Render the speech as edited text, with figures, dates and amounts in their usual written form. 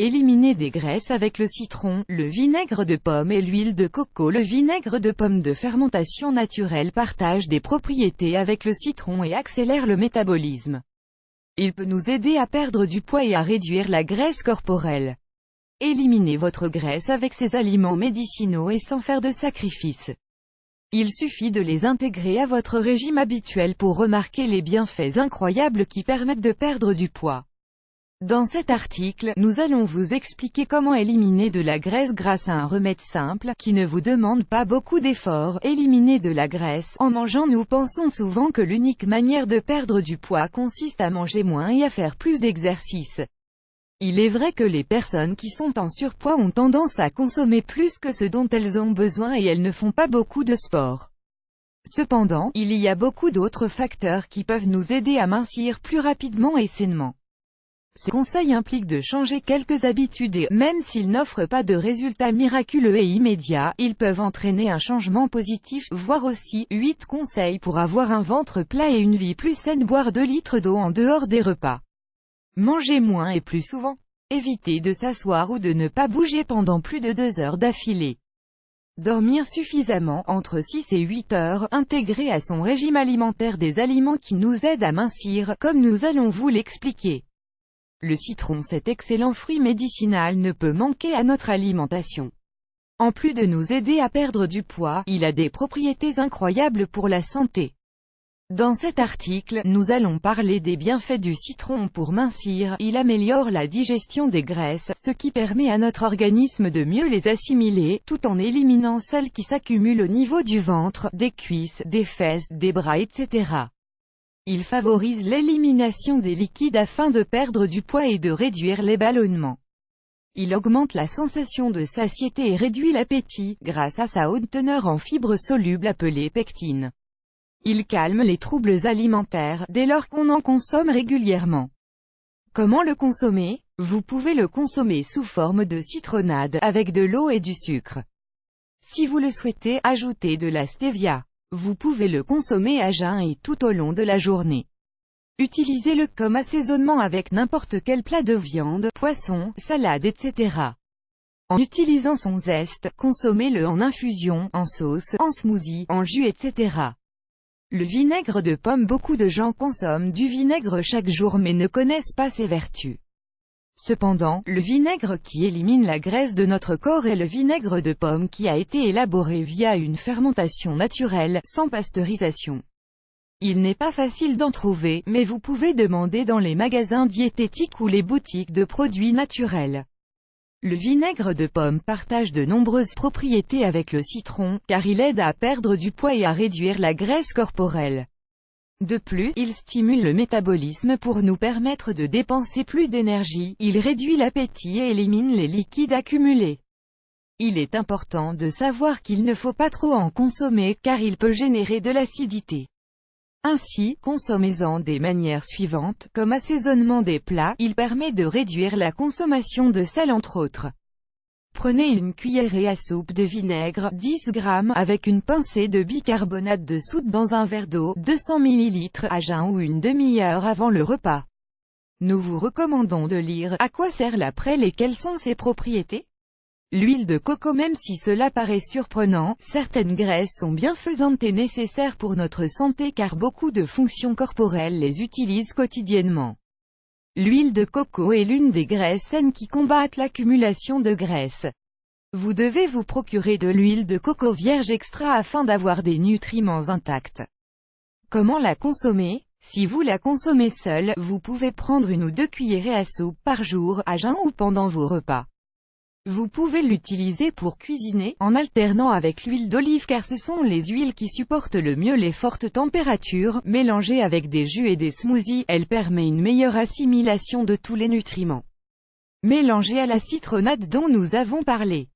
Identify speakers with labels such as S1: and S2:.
S1: Éliminez des graisses avec le citron, le vinaigre de pomme et l'huile de coco. Le vinaigre de pomme de fermentation naturelle partage des propriétés avec le citron et accélère le métabolisme. Il peut nous aider à perdre du poids et à réduire la graisse corporelle. Éliminez votre graisse avec ces aliments médicinaux et sans faire de sacrifice. Il suffit de les intégrer à votre régime habituel pour remarquer les bienfaits incroyables qui permettent de perdre du poids. Dans cet article, nous allons vous expliquer comment éliminer de la graisse grâce à un remède simple, qui ne vous demande pas beaucoup d'efforts. Éliminer de la graisse. En mangeant, nous pensons souvent que l'unique manière de perdre du poids consiste à manger moins et à faire plus d'exercice. Il est vrai que les personnes qui sont en surpoids ont tendance à consommer plus que ce dont elles ont besoin et elles ne font pas beaucoup de sport. Cependant, il y a beaucoup d'autres facteurs qui peuvent nous aider à mincir plus rapidement et sainement. Ces conseils impliquent de changer quelques habitudes et, même s'ils n'offrent pas de résultats miraculeux et immédiats, ils peuvent entraîner un changement positif. Voire aussi, 8 conseils pour avoir un ventre plat et une vie plus saine. Boire 2 litres d'eau en dehors des repas. Manger moins et plus souvent. Évitez de s'asseoir ou de ne pas bouger pendant plus de 2 heures d'affilée. Dormir suffisamment, entre 6 et 8 heures. Intégrer à son régime alimentaire des aliments qui nous aident à mincir, comme nous allons vous l'expliquer. Le citron, cet excellent fruit médicinal, ne peut manquer à notre alimentation. En plus de nous aider à perdre du poids, il a des propriétés incroyables pour la santé. Dans cet article, nous allons parler des bienfaits du citron pour mincir. Il améliore la digestion des graisses, ce qui permet à notre organisme de mieux les assimiler, tout en éliminant celles qui s'accumulent au niveau du ventre, des cuisses, des fesses, des bras, etc. Il favorise l'élimination des liquides afin de perdre du poids et de réduire les ballonnements. Il augmente la sensation de satiété et réduit l'appétit, grâce à sa haute teneur en fibres solubles appelées pectines. Il calme les troubles alimentaires, dès lors qu'on en consomme régulièrement. Comment le consommer? Vous pouvez le consommer sous forme de citronnade, avec de l'eau et du sucre. Si vous le souhaitez, ajoutez de la stevia. Vous pouvez le consommer à jeun et tout au long de la journée. Utilisez-le comme assaisonnement avec n'importe quel plat de viande, poisson, salade, etc. En utilisant son zeste, consommez-le en infusion, en sauce, en smoothie, en jus, etc. Le vinaigre de pomme. Beaucoup de gens consomment du vinaigre chaque jour mais ne connaissent pas ses vertus. Cependant, le vinaigre qui élimine la graisse de notre corps est le vinaigre de pomme qui a été élaboré via une fermentation naturelle, sans pasteurisation. Il n'est pas facile d'en trouver, mais vous pouvez demander dans les magasins diététiques ou les boutiques de produits naturels. Le vinaigre de pomme partage de nombreuses propriétés avec le citron, car il aide à perdre du poids et à réduire la graisse corporelle. De plus, il stimule le métabolisme pour nous permettre de dépenser plus d'énergie, il réduit l'appétit et élimine les liquides accumulés. Il est important de savoir qu'il ne faut pas trop en consommer, car il peut générer de l'acidité. Ainsi, consommez-en des manières suivantes, comme assaisonnement des plats, il permet de réduire la consommation de sel entre autres. Prenez une cuillerée à soupe de vinaigre, 10 g, avec une pincée de bicarbonate de soude dans un verre d'eau, 200 ml, à jeun ou une demi-heure avant le repas. Nous vous recommandons de lire « À quoi sert la prêle et quelles sont ses propriétés ?» L'huile de coco. Même si cela paraît surprenant, certaines graisses sont bienfaisantes et nécessaires pour notre santé car beaucoup de fonctions corporelles les utilisent quotidiennement. L'huile de coco est l'une des graisses saines qui combattent l'accumulation de graisse. Vous devez vous procurer de l'huile de coco vierge extra afin d'avoir des nutriments intacts. Comment la consommer? Si vous la consommez seule, vous pouvez prendre 1 ou 2 cuillerées à soupe par jour, à jeun ou pendant vos repas. Vous pouvez l'utiliser pour cuisiner, en alternant avec l'huile d'olive car ce sont les huiles qui supportent le mieux les fortes températures. Mélangée avec des jus et des smoothies, elle permet une meilleure assimilation de tous les nutriments. Mélangée à la citronnade dont nous avons parlé.